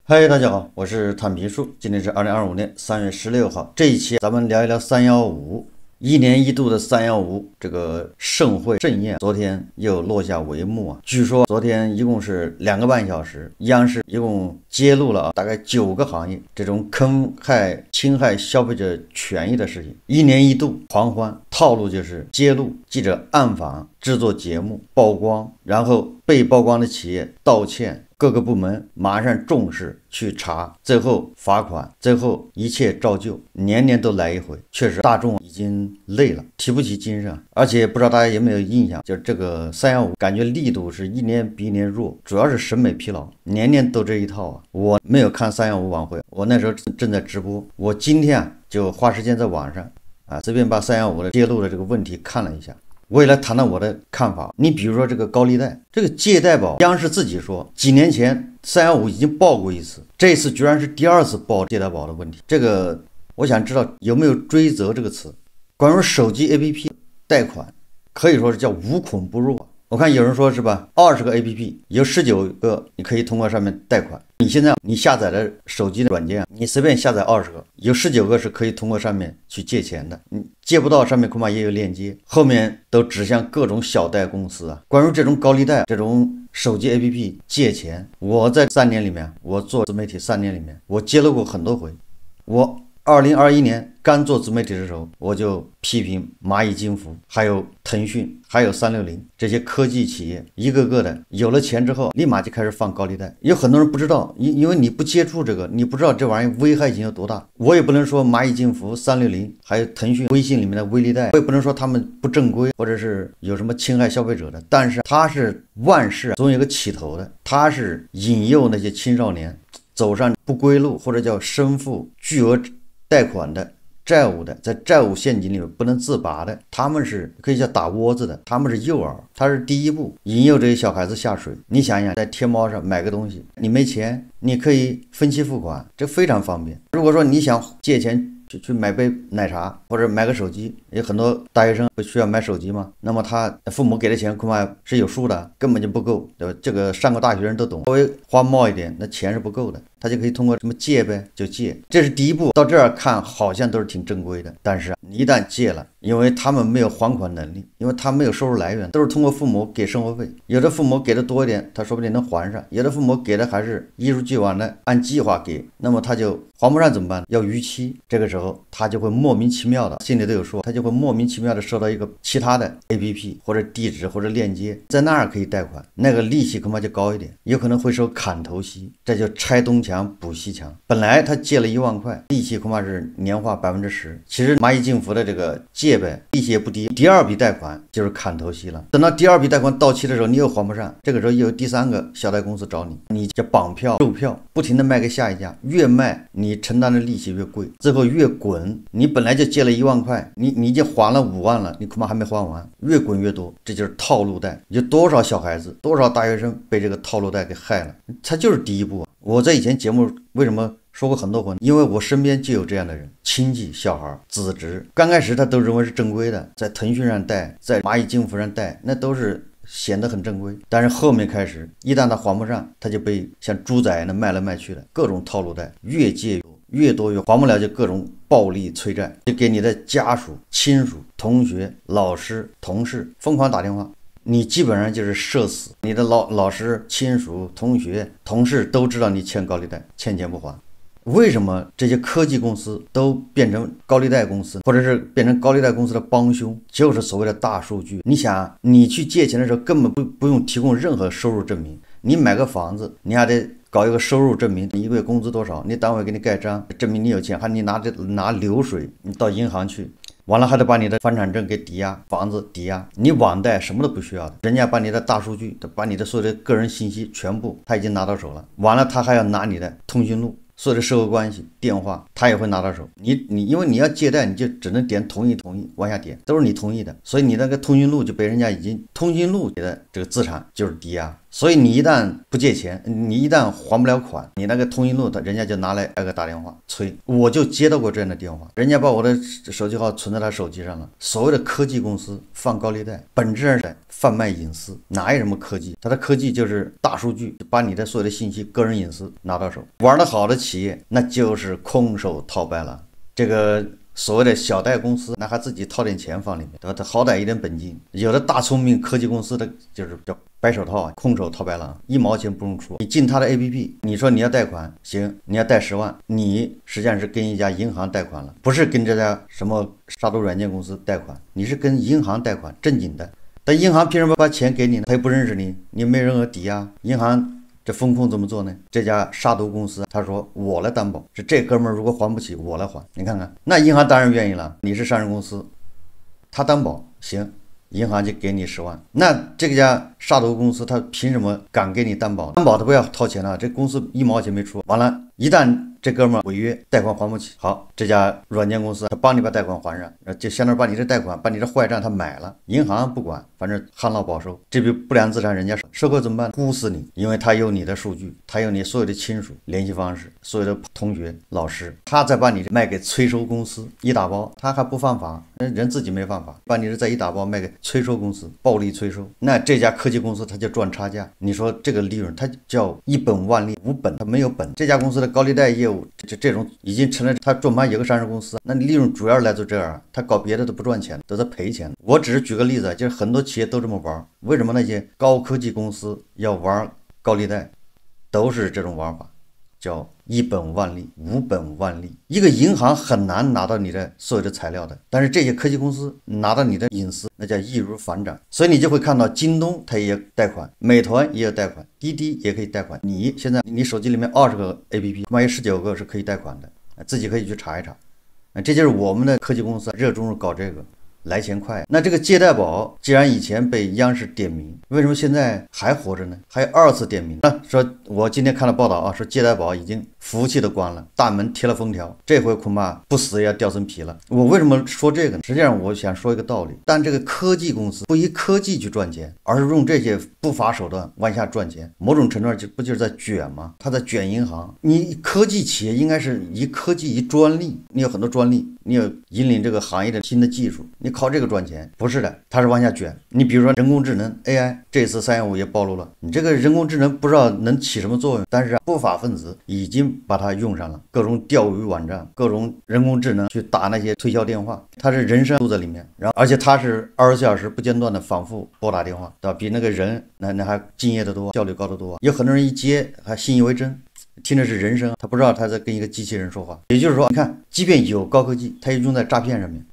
嗨，大家好，我是坦皮树。今天是2025年3月16号，这一期咱们聊一聊315，一年一度的315这个盛会盛宴，昨天又落下帷幕啊。据说昨天一共是2个半小时，央视一共揭露了大概9个行业这种侵害消费者权益的事情，一年一度狂欢，套路就是揭露、记者暗访、制作节目、曝光，然后被曝光的企业道歉。各个部门马上重视去查，最后罚款，最后一切照旧，年年都来一回。确实，大众已经累了，提不起精神。而且不知道大家有没有印象，就是这个315，感觉力度是一年比一年弱，主要是审美疲劳，年年都这一套啊。我没有看315晚会，我那时候正在直播，我今天就花时间在网上随便把315的揭露的这个问题看了一下。我也来谈谈我的看法。你比如说这个高利贷，这个借贷宝，央视自己说，几年前315已经报过一次，这一次居然是第2次报借贷宝的问题。这个我想知道有没有追责这个词。关于手机 APP 贷款，可以说是叫无孔不入。我看有人说是吧，20个 APP 有19个你可以通过上面贷款。你现在你下载的手机的软件，你随便下载20个，有19个是可以通过上面去借钱的。你借不到上面恐怕也有链接，后面都指向各种小贷公司啊。关于这种高利贷、这种手机 APP 借钱，我在3年里面，我做自媒体3年里面，我揭露过很多回。我2021年刚做自媒体的时候，我就批评蚂蚁金服，还有腾讯，还有360这些科技企业，一个个的有了钱之后，立马就开始放高利贷。有很多人不知道，因为你不接触这个，你不知道这玩意儿危害性有多大。我也不能说蚂蚁金服、360还有腾讯微信里面的微利贷，我也不能说他们不正规，或者是有什么侵害消费者的。但是它是万事总有个起头的，它是引诱那些青少年走上不归路，或者叫身负巨额贷款的债务的，在债务陷阱里面不能自拔的，他们是可以叫打窝子的，他们是诱饵，他是第一步引诱这些小孩子下水。你想想，在天猫上买个东西，你没钱，你可以分期付款，这非常方便。如果说你想借钱去买杯奶茶或者买个手机，有很多大学生不需要买手机吗？那么他父母给的钱恐怕是有数的，根本就不够，对吧？这个上过大学人都懂，稍微花冒一点，那钱是不够的，他就可以通过什么借呗，就借，这是第一步。到这儿看好像都是挺正规的，但是你一旦借了，因为他们没有还款能力，因为他没有收入来源，都是通过父母给生活费，有的父母给的多一点，他说不定能还上；有的父母给的还是一如既往的按计划给，那么他就还不上怎么办？要逾期，这个时候他就会莫名其妙的，心里都有数，他就会莫名其妙的收到一个其他的 APP 或者地址或者链接，在那儿可以贷款，那个利息恐怕就高一点，有可能会收砍头息，这就拆东墙补西墙。本来他借了1万块，利息恐怕是年化10%，其实蚂蚁金服的这个借呗，利息也不低，第2笔贷款就是砍头息了。等到第2笔贷款到期的时候，你又还不上，这个时候又有第3个小贷公司找你，你叫绑票、肉票，不停的卖给下一家，越卖你承担的利息越贵，最后越滚。你本来就借了1万块，你已经还了5万了，你恐怕还没还完，越滚越多，这就是套路贷。有多少小孩子、多少大学生被这个套路贷给害了？它就是第一步。我在以前节目为什么说过很多回？因为我身边就有这样的人，亲戚、小孩、子侄，刚开始他都认为是正规的，在腾讯上贷，在蚂蚁金服上贷，那都是显得很正规。但是后面开始，一旦他还不上，他就被像猪仔那卖来卖去的，各种套路贷，越借越多，越还不了就各种暴力催债，就给你的家属、亲属、同学、老师、同事疯狂打电话。你基本上就是社死，你的老师、亲属、同学、同事都知道你欠高利贷，欠钱不还。为什么这些科技公司都变成高利贷公司，或者是变成高利贷公司的帮凶？就是所谓的大数据。你想，你去借钱的时候根本不用提供任何收入证明，你买个房子，你还得搞一个收入证明，你一个月工资多少，你单位给你盖章证明你有钱，还你拿流水，你到银行去。完了还得把你的房产证给抵押，房子抵押，你网贷什么都不需要的，人家把你的大数据，把你的所有的个人信息全部他已经拿到手了。完了他还要拿你的通讯录，所有的社会关系、电话，他也会拿到手。你因为你要借贷，你就只能点同意往下点，都是你同意的，所以你那个通讯录就被人家已经通讯录的这个资产就是抵押。所以你一旦不借钱，你一旦还不了款，你那个通讯录人家就拿来打电话催。我就接到过这样的电话，人家把我的手机号存在他手机上了。所谓的科技公司放高利贷，本质上是贩卖隐私，哪有什么科技？它的科技就是大数据，把你的所有的信息、个人隐私拿到手。玩得好的企业，那就是空手套白狼。这个所谓的小贷公司，那还自己掏点钱放里面，对吧？他好歹一点本金。有的大聪明科技公司的就是叫白手套啊，空手套白狼，1毛钱不用出。你进他的 APP， 你说你要贷款，行，你要贷10万，你实际上是跟一家银行贷款了，不是跟这家什么杀毒软件公司贷款，你是跟银行贷款，正经的。但银行凭什么把钱给你呢？他又不认识你，你没任何抵押，银行这风控怎么做呢？这家杀毒公司他说我来担保，是这哥们儿如果还不起我来还。你看看，那银行当然愿意了，你是上市公司，他担保行，银行就给你10万。那这家杀毒公司他凭什么敢给你担保？担保他不要掏钱了，这公司1毛钱没出，完了，一旦这哥们儿违约，贷款还不起，好，这家软件公司他帮你把贷款还上，就相当于把你这贷款，把你这坏账他买了，银行不管，反正旱涝保收。这笔不良资产人家收购怎么办？估死你，因为他有你的数据，他有你所有的亲属联系方式，所有的同学老师，他再把你卖给催收公司一打包，他还不犯法，人自己没犯法，把你这再一打包卖给催收公司，暴力催收，那这家科技公司他就赚差价。你说这个利润，他叫一本万利，无本他没有本。这家公司的高利贷业务，这种已经成了他转盘有个上市公司，那利润主要来自这儿，他搞别的都不赚钱，都在赔钱。我只是举个例子，就是很多企业都这么玩。为什么那些高科技公司要玩高利贷，都是这种玩法，叫一本万利，无本万利。一个银行很难拿到你的所有的材料的，但是这些科技公司拿到你的隐私，那叫易如反掌。所以你就会看到京东它也贷款，美团也有贷款，滴滴也可以贷款。你现在你手机里面20个 APP， 万一19个是可以贷款的，自己可以去查一查。这就是我们的科技公司热衷于搞这个。来钱快，那这个借贷宝既然以前被央视点名，为什么现在还活着呢？还有2次点名啊？说我今天看了报道啊，说借贷宝已经服务器都关了，大门贴了封条，这回恐怕不死也要掉层皮了。我为什么说这个呢？实际上我想说一个道理，但这个科技公司不以科技去赚钱，而是用这些不法手段往下赚钱，某种程度上不就是在卷吗？他在卷银行。你科技企业应该是以科技以专利，你有很多专利，你有引领这个行业的新的技术，你靠这个赚钱，不是的，它是往下卷。你比如说人工智能 AI， 这次315也暴露了，你这个人工智能不知道能起什么作用，但是不法分子已经把它用上了，各种钓鱼网站，各种人工智能去打那些推销电话，它是人声都在里面，然后而且它是24小时不间断的反复拨打电话，对吧？比那个人那还敬业的多，效率高得多。有很多人一接还信以为真，听的是人声，他不知道他在跟一个机器人说话。也就是说，你看，即便有高科技，它也用在诈骗上面。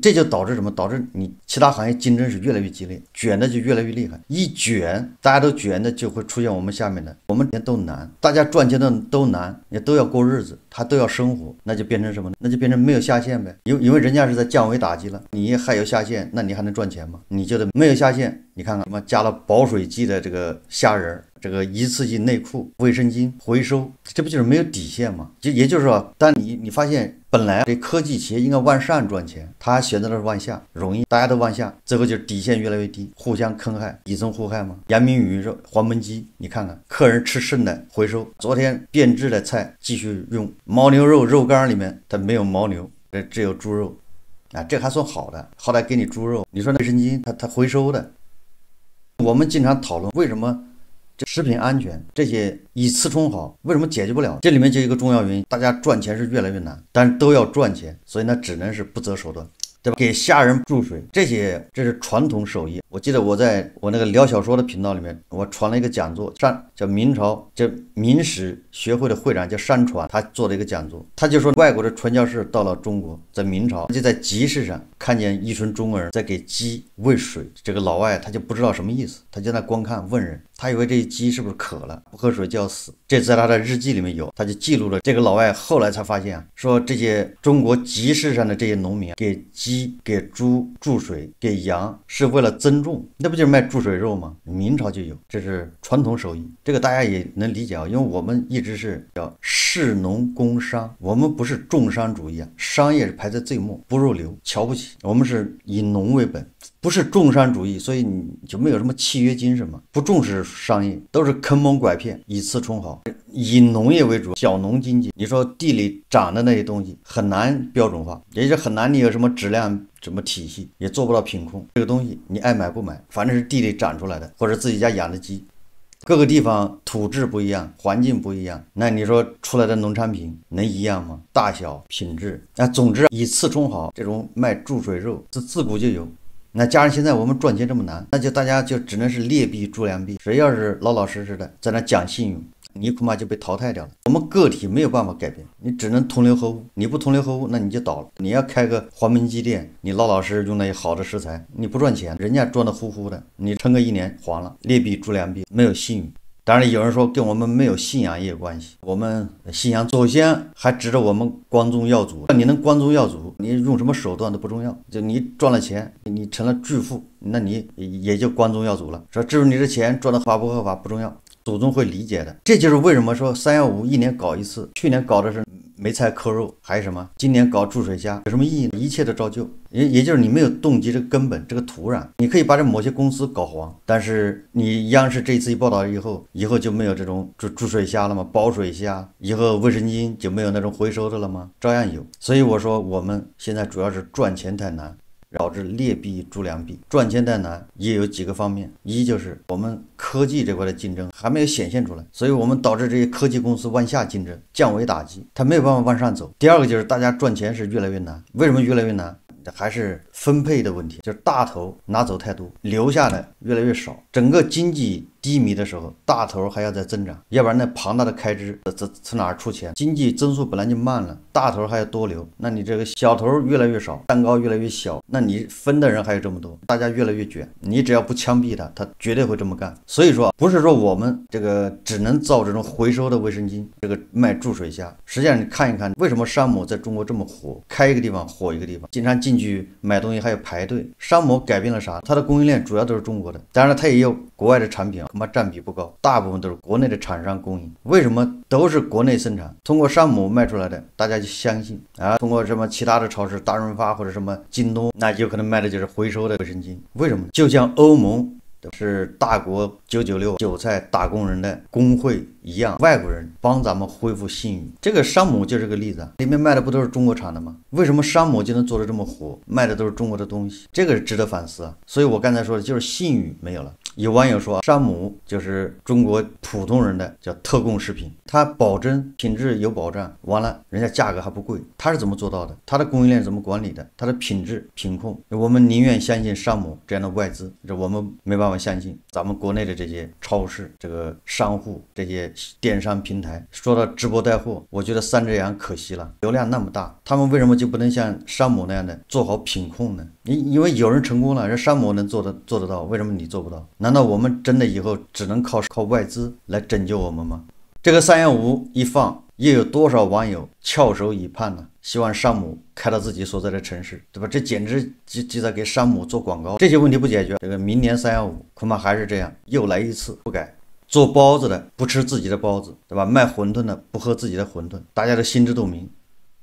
这就导致什么？导致你其他行业竞争是越来越激烈，卷的就越来越厉害。一卷，大家都卷的，就会出现我们下面的，我们都难，大家赚钱的都难，也都要过日子，他都要生活，那就变成什么呢？那就变成没有下限呗。因为人家是在降维打击了，你还有下限，那你还能赚钱吗？你觉得没有下限？你看看什么加了保水剂的这个虾仁，这个一次性内裤、卫生巾回收，这不就是没有底线吗？也就是说，当你发现本来这科技企业应该往上赚钱，他选择的是往下，容易大家都往下，最后就是底线越来越低，互相坑害，底层互害嘛。杨明宇说黄焖鸡，你看看客人吃剩的回收，昨天变质的菜继续用，牦牛肉肉干里面它没有牦牛，只有猪肉啊，这还算好的，好歹给你猪肉。你说那卫生巾它回收的。我们经常讨论为什么这食品安全这些以次充好，为什么解决不了？这里面就一个重要原因，大家赚钱是越来越难，但是都要赚钱，所以呢只能是不择手段，对吧？给虾仁注水，这是传统手艺。我记得我在我那个聊小说的频道里面，我传了一个讲座，叫明朝这明史学会的会长叫山传，他做了一个讲座，他就说外国的传教士到了中国，在明朝就在集市上看见一群中国人在给鸡喂水，这个老外他就不知道什么意思，他就在观看问人，他以为这鸡是不是渴了，不喝水就要死。这在他的日记里面有，他就记录了这个老外后来才发现说这些中国集市上的这些农民给鸡给猪注水，给羊是为了增重，那不就是卖注水肉吗？明朝就有，这是传统手艺，这个大家也能理解啊，因为我们一直是叫士农工商，我们不是重商主义啊，商业是排在最末，不入流，瞧不起。我们是以农为本，不是重商主义，所以你就没有什么契约精神嘛，不重视商业，都是坑蒙拐骗，以次充好，以农业为主，小农经济。你说地里长的那些东西很难标准化，也就是很难你有什么质量什么体系，也做不到品控。这个东西你爱买不买，反正是地里长出来的，或者自己家养的鸡。各个地方土质不一样，环境不一样，那你说出来的农产品能一样吗？大小、品质，总之以次充好，这种卖注水肉，这自古就有。那加上现在我们赚钱这么难，那就大家就只能是劣币逐良币。谁要是老老实实的在那讲信用，你恐怕就被淘汰掉了。我们个体没有办法改变，你只能同流合污。你不同流合污，那你就倒了。你要开个黄焖鸡店，你老老实实用那些好的食材，你不赚钱，人家赚得呼呼的，你撑个1年黄了，劣币逐良币，没有信誉。当然有人说跟我们没有信仰也有关系，我们信仰祖先还指着我们光宗耀祖。你能光宗耀祖，你用什么手段都不重要，就你赚了钱，你成了巨富，那你也就光宗耀祖了。说至于你的钱赚的合法不合法不重要，祖宗会理解的。这就是为什么说315一年搞一次，去年搞的是梅菜扣肉，还有什么今年搞注水虾，有什么意义呢？一切都照旧，也就是你没有动机这个根本，这个土壤。你可以把这某些公司搞黄，但是你央视这一次一报道以后就没有这种注水虾了吗？保水虾，以后卫生巾就没有那种回收的了吗？照样有。所以我说我们现在主要是赚钱太难，导致劣币逐良币。赚钱太难也有几个方面，一就是我们科技这块的竞争还没有显现出来，所以我们导致这些科技公司往下竞争，降维打击，它没有办法往上走。第二个就是大家赚钱是越来越难。为什么越来越难？还是分配的问题，就是大头拿走太多，留下的越来越少。整个经济低迷的时候，大头还要再增长，要不然那庞大的开支从哪儿出钱？经济增速本来就慢了，大头还要多留，那你这个小头越来越少，蛋糕越来越小，那你分的人还有这么多，大家越来越卷。你只要不枪毙他绝对会这么干。所以说不是说我们这个只能造这种回收的卫生巾，这个卖注水虾。实际上你看一看，为什么山姆在中国这么火，开一个地方火一个地方，经常进去买东西还要排队。山姆改变了啥？它的供应链主要都是中国的，当然它也有国外的产品，恐怕占比不高，大部分都是国内的厂商供应。为什么都是国内生产？通过山姆卖出来的，大家就相信啊。通过什么其他的超市，大润发或者什么京东，那有可能卖的就是回收的卫生巾。为什么？就像欧盟是大国996韭菜打工人的工会一样，外国人帮咱们恢复信誉。这个山姆就是个例子啊，里面卖的不都是中国产的吗？为什么山姆就能做得这么火，卖的都是中国的东西？这个是值得反思啊。所以我刚才说的就是信誉没有了。有网友说山姆就是中国普通人的叫特供食品，它保证品质有保障，完了人家价格还不贵，它是怎么做到的？它的供应链怎么管理的？它的品质品控，我们宁愿相信山姆这样的外资，这我们没办法相信咱们国内的这些超市、这个商户、这些电商平台。说到直播带货，我觉得三只羊可惜了，流量那么大，他们为什么就不能像山姆那样的做好品控呢？因为有人成功了，人山姆能做得到，为什么你做不到？难道我们真的以后只能靠外资来拯救我们吗？这个315一放，又有多少网友翘首以盼呢？希望山姆开到自己所在的城市，对吧？这简直就在给山姆做广告。这些问题不解决，这个明年315恐怕还是这样，又来一次不改。做包子的不吃自己的包子，对吧？卖馄饨的不喝自己的馄饨，大家都心知肚明，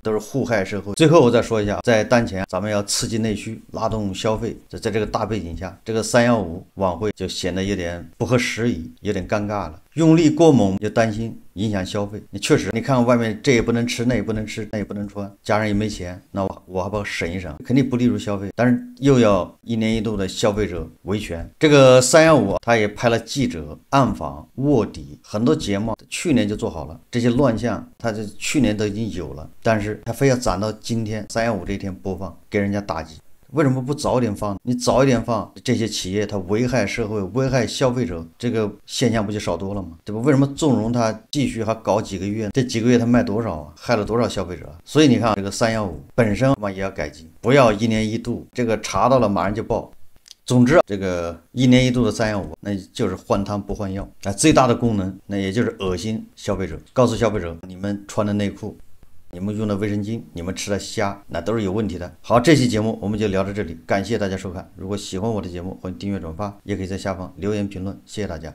都是互害社会。最后我再说一下，在当前咱们要刺激内需，拉动消费，在这个大背景下，这个315晚会就显得有点不合时宜，有点尴尬了。用力过猛就担心影响消费。你确实，你看外面这也不能吃，那也不能吃，那也不能穿，家人也没钱，那我还不省一省，肯定不利于消费。但是又要一年一度的消费者维权。这个315他也派了记者暗访卧底，很多节目去年就做好了，这些乱象他这去年都已经有了，但是他非要攒到今天315这一天播放，给人家打击。为什么不早点放？你早一点放，这些企业它危害社会、危害消费者，这个现象不就少多了吗？对吧？为什么纵容它继续还搞几个月？这几个月它卖多少啊？害了多少消费者啊？所以你看这个315本身嘛也要改进，不要一年一度，这个查到了马上就报。总之，这个一年一度的315，那就是换汤不换药。最大的功能，那也就是恶心消费者，告诉消费者，你们穿的内裤，你们用的卫生巾，你们吃的虾，那都是有问题的。好，这期节目我们就聊到这里，感谢大家收看。如果喜欢我的节目，欢迎订阅转发，也可以在下方留言评论，谢谢大家。